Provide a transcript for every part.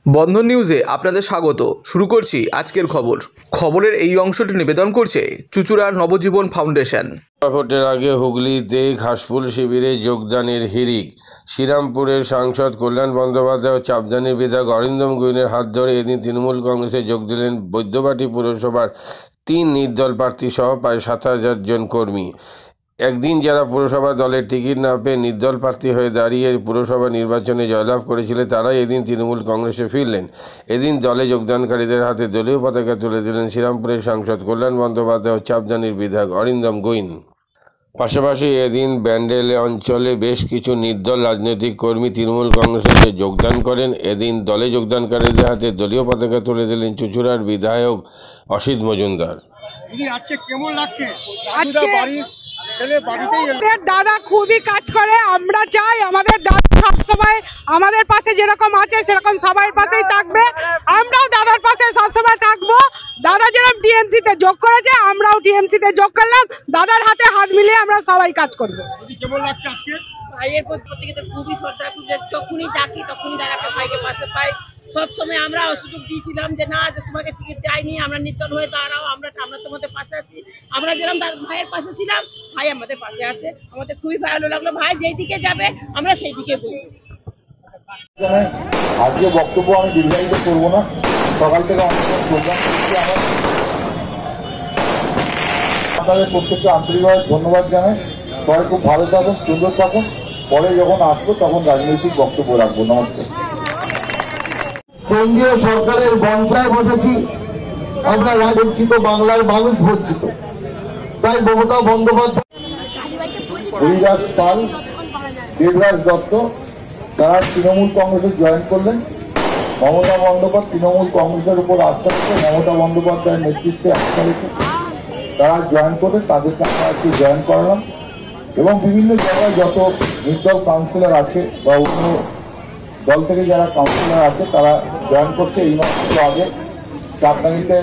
বন্ধন নিউজে আপনাদের স্বাগত। শুরু করছি আজকের খবরের এই অংশটি নিবেদন করছে চুঁচুড়া নবজীবন ফাউন্ডেশন। ভোটের আগে হুগলিতে ঘাসফুল শিবিরে যোগদানের হিড়িক। শ্রীরামপুরের সাংসদ কল্যাণ বন্দ্যোপাধ্যায় ও চাপদানির বিধায়ক অরিন্দম গুইনের হাত ধরে এদিন তৃণমূল কংগ্রেসে যোগ দিলেন বৈদ্যবাটি পুরসভার 3 নির্দল প্রার্থী সহ প্রায় 7,000 জন কর্মী। একদিন যারা পুরসভা দলের টিকিট না পেয়ে নির্দল প্রার্থী হয়ে দাঁড়িয়ে পুরসভা নির্বাচনে জয়লাভ করেছিলেন, তারাই এদিন তৃণমূল কংগ্রেসে ফিরলেন। এদিন দলে যোগদানকারীদের হাতে দলীয় পতাকা তুলে দিলেন শ্রীরামপুরের সাংসদ কল্যাণ বন্দ্যোপাধ্যায় ও চাপদানির বিধায়ক অরিন্দম গুইন। পাশাপাশি এদিন ব্যান্ডেল অঞ্চলে বেশ কিছু নির্দল রাজনৈতিক কর্মী তৃণমূল কংগ্রেসে যোগদান করেন। এদিন দলে যোগদানকারীদের হাতে দলীয় পতাকা তুলে দিলেন চুঁচুড়ার বিধায়ক অসিত মজুমদার। আজকে কেমন লাগছে? দাদা খুবই কাজ করে। আমরা চাই আমাদের দাদা সবসময় আমাদের পাশে যেরকম আছে সেরকম সবার পাশেই থাকবে। আমরাও দাদার পাশে সবসময় থাকবো। দাদা যেরকম টিএমসি তে যোগ করেছে, আমরাও টিএমসি তে যোগ করলাম। দাদার হাতে হাত মিলিয়ে আমরা সবাই কাজ করবো। কেমন লাগছে আজকে? ভাইয়ের প্রতি খুবই শ্রদ্ধা, যখনই ডাকি তখনই দাদাকে ভাইকে পাশে পাই। সবসময় আমরা সুযোগ দিয়েছিলাম যে না, যে তোমাকে টিকিট দেয়নি, আমরা নির্দল হয়ে দাঁড়াও, আমরা তোমাদের পাশে আছি। আমরা যেরকম ভাইয়ের পাশে ছিলাম, ভাই আমাদের পাশে আছে। আমাদের খুবই ভালো লাগলো। ভাই যেই দিকে যাবে আমরা সেই দিকে বলবো। আজকে বক্তব্য আমি দীর্ঘায়িত করবো না। সকাল থেকে অনেক প্রোগ্রাম করছি। আপনাদের প্রত্যেককে আন্তরিকভাবে ধন্যবাদ জানাই। সবাই খুব ভালো থাকুন, সুন্দর থাকুন। পরে যখন আসবো তখন রাজনৈতিক বক্তব্য রাখবো। নমস্কার। কেন্দ্রীয় সরকারের বঞ্চায় বসেছি আমরা, বঞ্চিত বাংলার মানুষ বঞ্চিত। তাই মমতা বন্দ্যোপাধ্যায়, হরিদাস পাল, দেবরাজ দত্ত তারা তৃণমূল কংগ্রেসে জয়েন করলেন। মমতা বন্দ্যোপাধ্যায় তৃণমূল কংগ্রেসের উপর আস্থা রেখে, মমতা বন্দ্যোপাধ্যায়ের নেতৃত্বে আস্থা রেখে তারা জয়েন করে, তাদেরকে আমরা একটু জয়েন করালাম। এবং বিভিন্ন জায়গায় যত নির্দল কাউন্সিলর আছে বা অন্য দল থেকে যারা কাউন্সিলর আছে তারা জয়েন করছে। এই মাসের আগে চাপদানিতে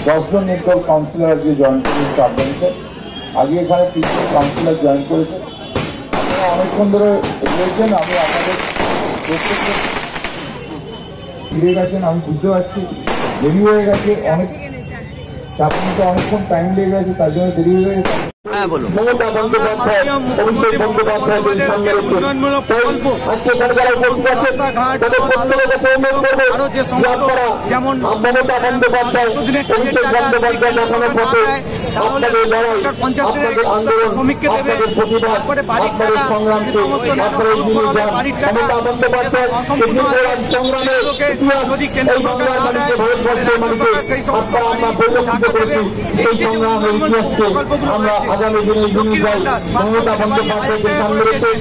10 জন নির্দল কাউন্সিলর আজকে জয়েন করেছে। চাপদানিতে আগে এখানে 3 জন কাউন্সিলর জয়েন করেছে। আপনারা অনেকক্ষণ ধরে রয়েছেন, আমি আপনাদের প্রত্যেককে ফিরে গেছেন, আমি বুঝতে পারছি দেরি হয়ে গেছে। অনেক চাপদানিতে অনেকক্ষণ টাইম লেগে গেছে, তার জন্য দেরি হয়ে গেছে। মমতা বন্দ্যোপাধ্যায়, অভিষেক বন্দ্যোপাধ্যায় উন্নয়নমূলক প্রকল্প আজকে সরকারের যেমন মমতা বন্দ্যোপাধ্যায়, অভিষেক বন্দ্যোপাধ্যায় দেখানোর পথে আপনাদের লড়াই, আপনাদের আন্দোলন, আপনাদের প্রতিবাদ, আপনাদের সংগ্রামকে আপনারা এগিয়ে যান। মমতা বন্দ্যোপাধ্যায় সংগ্রামের ইতিহাস, এই বাংলার মানুষকে, ভারতবর্ষের মানুষকে আপনারা আমরা পরিলক্ষিত করেছি। এই সংগ্রামের ইতিহাসকে আমরা আগামী দিনে এগিয়ে যাই। মমতা বন্দ্যোপাধ্যায়কে সামনে রেখে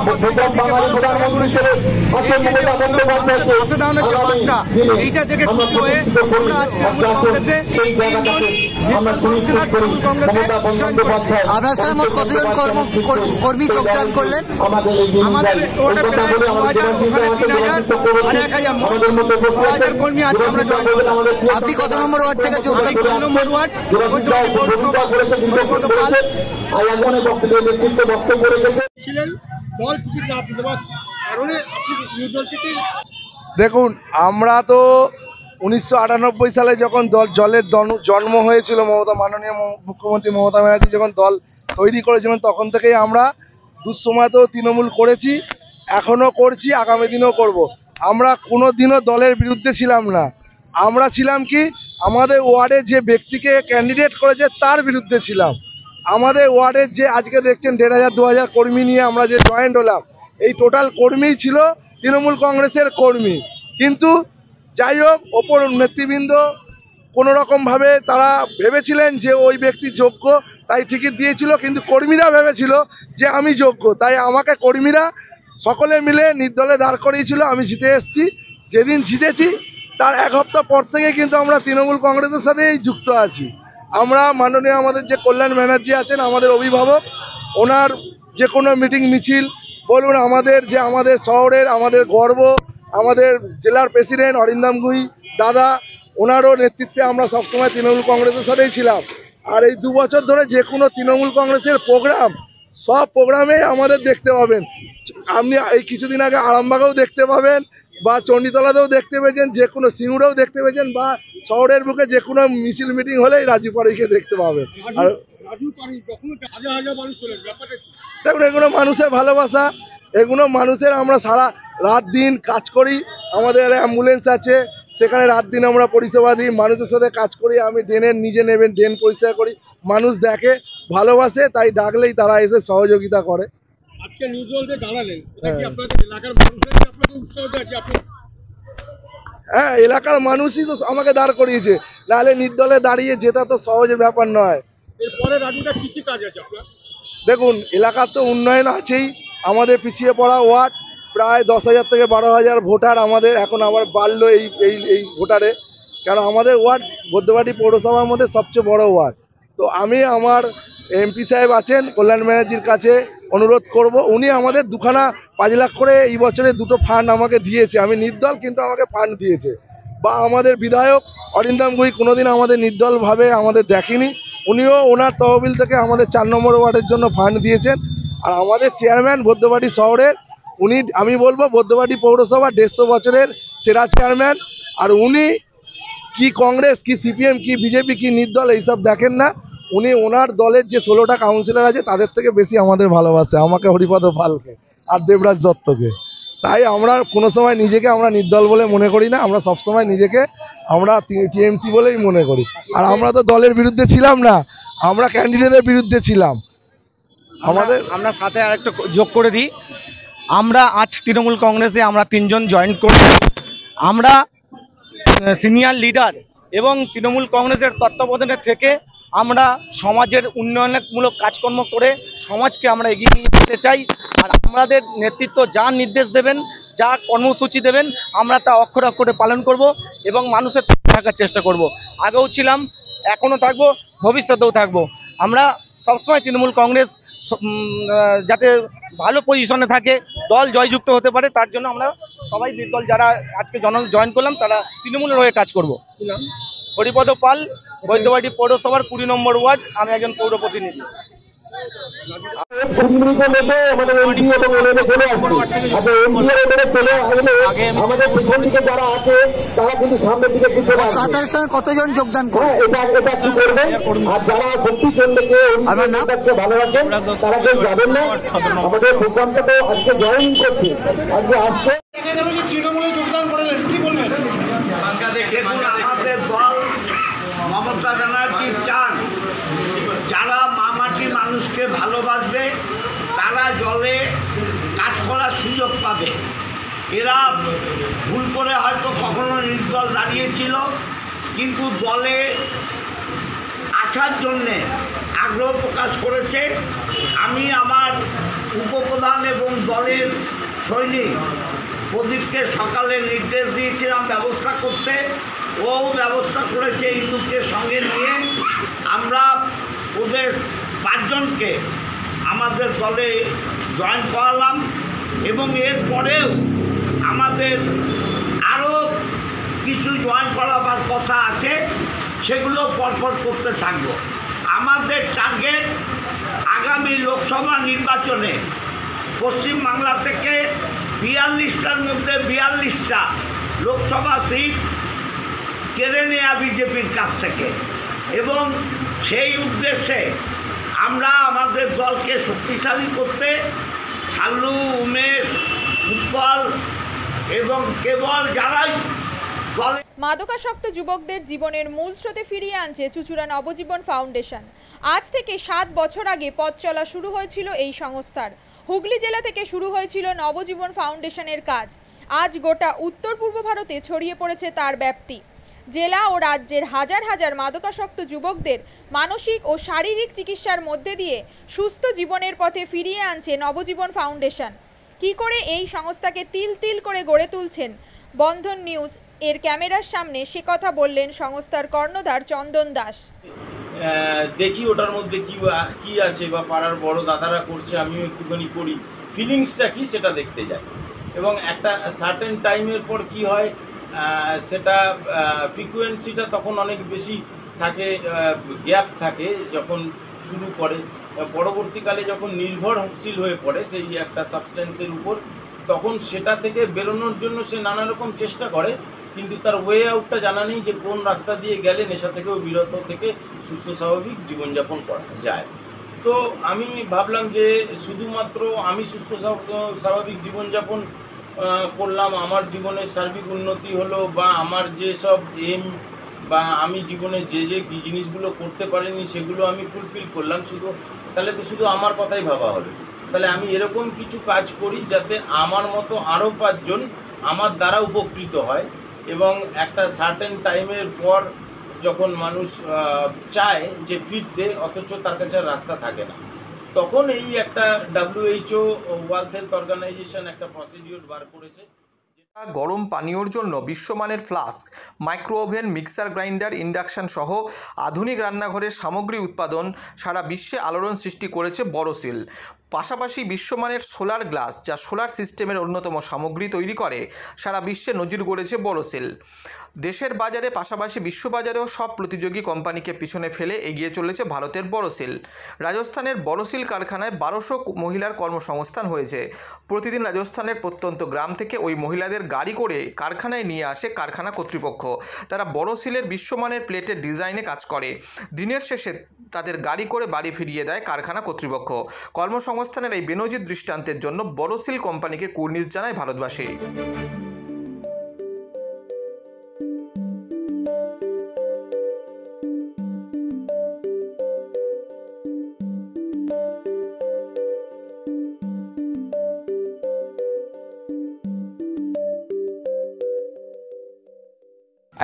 প্রথম বাঙালি প্রধানমন্ত্রী হিসেবে আছেন মমতা বন্দ্যোপাধ্যায়কে আমরা প্রতিষ্ঠিত করি। সেই জায়গাটাকে আমরা সুনিশ্চিত করি। মমতা বন্দ্যোপাধ্যায় কর্মী যোগদান করলেন। আমাদের এগিয়ে যাই। এই কথা বলে আমাদের দেবাশিত করেছে। আমাদের মধ্যে কর্মী আছে। আপনি কত নম্বর ওয়ার্ড থেকে যোগদান করলেন? দেখুন, আমরা তো 1998 সালে যখন জলের জন্ম হয়েছিল, মাননীয় মুখ্যমন্ত্রী মমতা ব্যানার্জি যখন দল তৈরি করেছিলেন, তখন থেকেই আমরা দুঃসময়তেও তৃণমূল করেছি, এখনো করছি, আগামী দিনও করব। আমরা কোনো দিনও দলের বিরুদ্ধে ছিলাম না। আমরা ছিলাম কি, আমাদের ওয়ার্ডে যে ব্যক্তিকে ক্যান্ডিডেট করেছে তার বিরুদ্ধে ছিলাম। আমাদের ওয়ার্ডের যে আজকে দেখছেন 1500-2000 কর্মী নিয়ে আমরা যে জয়েন্ট হলাম, এই টোটাল কর্মীই ছিল তৃণমূল কংগ্রেসের কর্মী। কিন্তু যাই হোক, ওপর নেতৃবৃন্দ কোনোরকমভাবে তারা ভেবেছিলেন যে ওই ব্যক্তি যোগ্য, তাই টিকিট দিয়েছিল। কিন্তু কর্মীরা ভেবেছিল যে আমি যোগ্য, তাই আমাকে কর্মীরা সকলে মিলে নির্দলে দাঁড় করিয়েছিল। আমি জিতে এসেছি। যেদিন জিতেছি তার 1 সপ্তাহ পর থেকে কিন্তু আমরা তৃণমূল কংগ্রেসের সাথেই যুক্ত আছি। আমরা মাননীয় আমাদের যে কল্যাণ ব্যানার্জি আছেন, আমাদের অভিভাবক, ওনার যে কোনো মিটিং মিছিল বলুন, আমাদের শহরের আমাদের গর্ব, আমাদের জেলার প্রেসিডেন্ট অরিন্দম গুই দাদা, ওনারও নেতৃত্বে আমরা সবসময় তৃণমূল কংগ্রেসের সাথেই ছিলাম। আর এই 2 বছর ধরে যে কোনো তৃণমূল কংগ্রেসের প্রোগ্রাম, সব প্রোগ্রামে আমাদের দেখতে পাবেন। আপনি এই কিছুদিন আগে আরামবাগেও দেখতে পাবেন, বা চণ্ডীতলাতেও দেখতে পেয়েছেন, যে কোনো সিঙ্গুরেও দেখতে পেয়েছেন, বা শহরের বুকে যে কোনো মিছিল মিটিং হলেই রাজু পাড়িকে দেখতে পাবেন। আর দেখুন, এগুলো মানুষের ভালোবাসা, এগুলো মানুষের, আমরা সারা রাত দিন কাজ করি, আমাদের অ্যাম্বুলেন্স আছে, সেখানে রাত দিন আমরা পরিষেবা দিই, মানুষের সাথে কাজ করি। আমি ড্রেনের নিজে নেবেন ড্রেন পরিষ্কার করি, মানুষ দেখে ভালোবাসে, তাই ডাকলেই তারা এসে সহযোগিতা করে। আজকে নিউট্রাল যে দাঁড়ালেন, এটা কি আপনাদের এলাকার মানুষের কি আপনাদের উৎসাহ দেয় যে আপনি? হ্যাঁ, এলাকার মানুষই তো আমাকে দাঁড় করিয়েছে, নাহলে নির্দলে দাঁড়িয়ে জেতা তো সহজের ব্যাপার নয়। এরপরে রাজুটা কি কি কাজ আছে আপনার? দেখুন, এলাকার তো উন্নয়ন আছেই, আমাদের পিছিয়ে পড়া ওয়ার্ড প্রায় 10,000 থেকে 12,000 ভোটার আমাদের, এখন আবার বাড়লো এই এই এই ভোটারে, কারণ আমাদের ওয়ার্ড বৈদ্যবাটি পৌরসভার মধ্যে সবচেয়ে বড় ওয়ার্ড। তো আমি আমার এমপি সাহেব আছেন কল্যাণ ব্যানার্জির কাছে অনুরোধ করব, উনি আমাদের 5 লাখ করে এই বছরে 2টো ফান্ড আমাকে দিয়েছে, আমি নির্দল কিন্তু আমাকে ফান্ড দিয়েছে। বা আমাদের বিধায়ক অরিন্দম গুই কোনোদিন আমাদের নির্দলভাবে আমাদের দেখেনি, উনিও ওনার তহবিল থেকে আমাদের 4 নম্বর ওয়ার্ডের জন্য ফান্ড দিয়েছেন। আর আমাদের চেয়ারম্যান বৈদ্যবাটি শহরের, উনি আমি বলবো বৈদ্যবাটি পৌরসভা 150 বছরের সেরা চেয়ারম্যান। আর উনি কি কংগ্রেস, কি সিপিএম, কি বিজেপি, কি নির্দল এইসব দেখেন না, উনি ওনার দলের যে 16টা কাউন্সিলর আছে তাদের থেকে বেশি আমাদের ভালোবাসে, আমাকে, হরিপদ পালকে আর দেবরাজ দত্তকে। তাই আমরা কোনো সময় নিজেকে আমরা নির্দল বলে মনে করি না, আমরা সবসময় নিজেকে আমরা টিএমসি বলেই মনে করি। আর আমরা তো দলের বিরুদ্ধে ছিলাম না, আমরা ক্যান্ডিডেটের বিরুদ্ধে ছিলাম। আমরা সাথে আরেকটা যোগ করে দিই, আমরা আজ তৃণমূল কংগ্রেসে আমরা 3 জন জয়েন করি। আমরা সিনিয়র লিডার এবং তৃণমূল কংগ্রেসের তত্ত্বাবধানে থেকে আমরা সমাজের উন্নয়নমূলক কাজকর্ম করে সমাজকে আমরা এগিয়ে নিয়ে যেতে চাই। আর আমাদের নেতৃত্ব যা নির্দেশ দেবেন, যা কর্মসূচি দেবেন, আমরা তা অক্ষরে অক্ষরে পালন করব এবং মানুষের থাকার চেষ্টা করব। আগেও ছিলাম, এখনও থাকবো, ভবিষ্যতেও থাকবো। আমরা সবসময় তৃণমূল কংগ্রেস যাতে ভালো পজিশনে থাকে, দল জয়যুক্ত হতে পারে, তার জন্য আমরা সবাই নির্দল যারা আজকে জয়েন করলাম তারা তৃণমূলের হয়ে কাজ করব। হরিপদ পাল, বৈদ্যবাটি পৌরসভার 20 নম্বর ওয়ার্ড, আমি একজন পৌর প্রতিনিধি। আপনাদের সঙ্গে কতজন যোগদান করে? আপনার নাম? ভালোবাসেন তারা কেউ যাবেন না, আমাদের প্রোগ্রামটা তো আজকে জয়েন করছে, আজকে আসছে। দেখুন, আমাদের দল মমতা ব্যানার্জি চান যারা মামাটি মানুষকে ভালোবাসবে তারা দলে কাজ করার সুযোগ পাবে। এরা ভুল করে হয়তো কখনো নির্দল দাঁড়িয়েছিল, কিন্তু দলে আসার জন্যে আগ্রহ প্রকাশ করেছে। আমি আমার উপপ্রধান এবং দলের সৈনিক প্রদীপকে সকালে নির্দেশ দিয়েছিলাম ব্যবস্থা করতে, ও ব্যবস্থা করেছে। ইন্দুকে সঙ্গে নিয়ে আমরা ওদের 5 জনকে আমাদের দলে জয়েন করালাম এবং এরপরেও আমাদের আরও কিছু জয়েন করাবার কথা আছে, সেগুলো পরপর করতে থাকব। আমাদের টার্গেট আগামী লোকসভা নির্বাচনে পশ্চিমবাংলা থেকে 42টার মধ্যে 42টা লোকসভা সিট কেড়ে নেওয়া বিজেপির কাছ থেকে, এবং সেই উদ্দেশ্যে আমরা আমাদের দলকে শক্তিশালী করতে ছাল্লু, উমেশ, উৎপল এবং কেবল যারাই দলে মাদকাসক্ত যুবকদের জীবনের মূল স্রোতে ফিরিয়ে আনছে চুঁচুড়া নবজীবন ফাউন্ডেশন। আজ থেকে 7 বছর আগে পথ চলা শুরু হয়েছিল এই সংস্থার। হুগলি জেলা থেকে শুরু হয়েছিল নবজীবন ফাউন্ডেশনের কাজ। আজ গোটা উত্তর পূর্ব ভারতে ছড়িয়ে পড়েছে তার ব্যাপ্তি। জেলা ও রাজ্যের হাজার হাজার মাদকাসক্ত যুবকদের মানসিক ও শারীরিক চিকিৎসার মধ্যে দিয়ে সুস্থ জীবনের পথে ফিরিয়ে আনছে নবজীবন ফাউন্ডেশন। কী করে এই সংস্থাকে তিল তিল করে গড়ে তুলছেন বন্ধন নিউজ এর ক্যামেরার সামনে, সে কথা বললেন সংস্থার কর্ণধার চন্দন দাস। দেখি ওটার মধ্যে কি আছে, বা পাড়ার বড় দাদারা করছে, আমিও একটুখানি করি, ফিলিংসটা কি সেটা দেখতে যাই। এবং একটা সার্টেন টাইমের পর কি হয়, সেটা ফ্রিকোয়েন্সিটা তখন অনেক বেশি থাকে, গ্যাপ থাকে যখন শুরু করে, পরবর্তীকালে যখন নির্ভরশীল হয়ে পড়ে সেই একটা সাবস্টেন্সের উপর, তখন সেটা থেকে বেরোনোর জন্য সে নানা রকম চেষ্টা করে, কিন্তু তার ওয়ে আউটটা জানা নেই যে কোন রাস্তা দিয়ে গেলে নেশা থেকেও বিরত থেকে সুস্থ স্বাভাবিক জীবনযাপন করা যায়। তো আমি ভাবলাম যে শুধুমাত্র আমি সুস্থ স্বাভাবিক জীবনযাপন করলাম, আমার জীবনের সার্বিক উন্নতি হলো, বা আমার যেসব এম বা আমি জীবনে যে জিনিসগুলো করতে পারিনি সেগুলো আমি ফুলফিল করলাম, তাহলে তো শুধু আমার কথাই ভাবা হলো। তাহলে আমি এরকম কিছু কাজ করি যাতে আমার মতো আরও 5 জন আমার দ্বারা উপকৃত হয়, এবং একটা সার্টেন টাইমের পর যখন মানুষ চায় যে ফিরতে, অথচ তার কাছে রাস্তা থাকে না, তখন এই একটা WHO ওয়ার্ল্ড হেলথ অর্গানাইজেশন একটা প্রসিডিউর বার করেছে। গরম পানীয়র জন্য বিশ্বমানের flask, micro oven, mixer grinder, induction সহ আধুনিক রান্নাঘরের সামগ্রী উৎপাদন সারা বিশ্বে আলোড়ন সৃষ্টি করেছে বোরোসিল। পাশাপাশি বিশ্বমানের সোলার গ্লাস, যা সোলার সিস্টেমের অন্যতম সামগ্রী তৈরি করে, সারা বিশ্বে নজির গড়েছে বোরোসিল। দেশের বাজারে পাশাপাশি বিশ্ববাজারেও সব প্রতিযোগী কোম্পানিকে পিছনে ফেলে এগিয়ে চলেছে ভারতের বোরোসিল। রাজস্থানের বোরোসিল কারখানায় 1200 মহিলার কর্মসংস্থান হয়েছে। প্রতিদিন রাজস্থানের প্রত্যন্ত গ্রাম থেকে ওই মহিলাদের গাড়ি করে কারখানায় নিয়ে আসে কারখানা কর্তৃপক্ষ। তারা বোরোসিলের বিশ্বমানের প্লেটের ডিজাইনে কাজ করে। দিনের শেষে তাদের গাড়ি করে বাড়ি ফিরিয়ে দেয় কারখানা কর্তৃপক্ষ। কর্মসংস্থানের এই বেনজির দৃষ্টান্তের জন্য বোরোসিল কোম্পানিকে কুর্নিশ জানায় ভারতবাসী।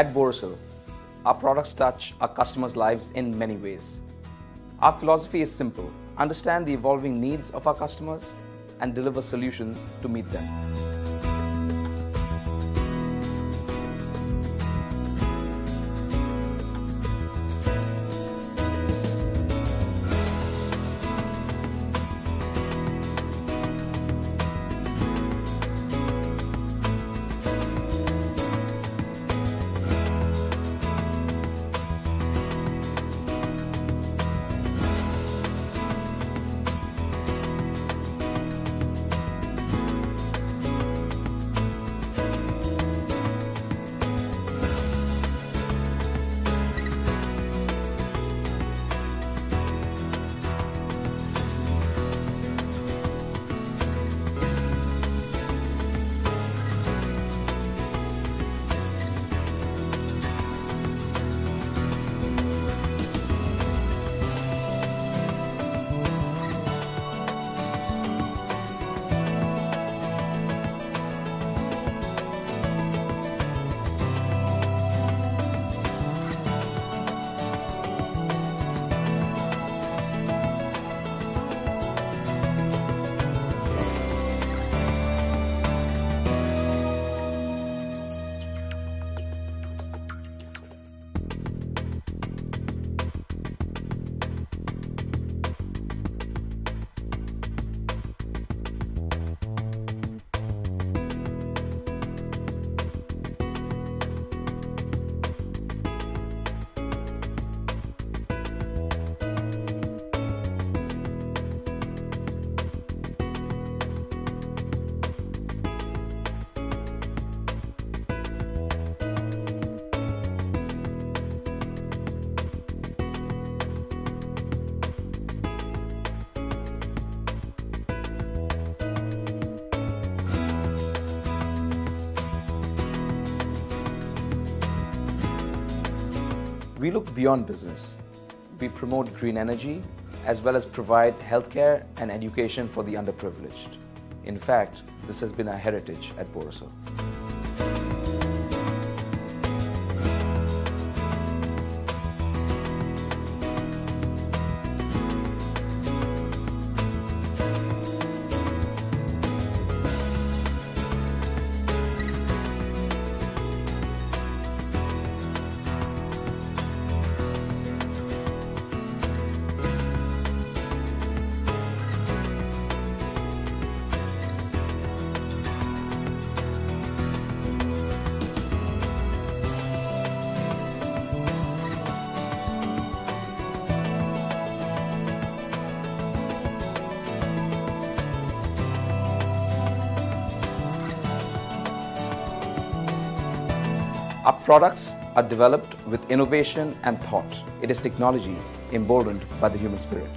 At Borosil, our products touch our customers' lives in many ways. Our philosophy is simple: understand the evolving needs of our customers and deliver solutions to meet them. We look beyond business. We promote green energy as well as provide healthcare and education for the underprivileged. In fact, this has been our heritage at Borosil. Our products are developed with innovation and thought. It is technology emboldened by the human spirit.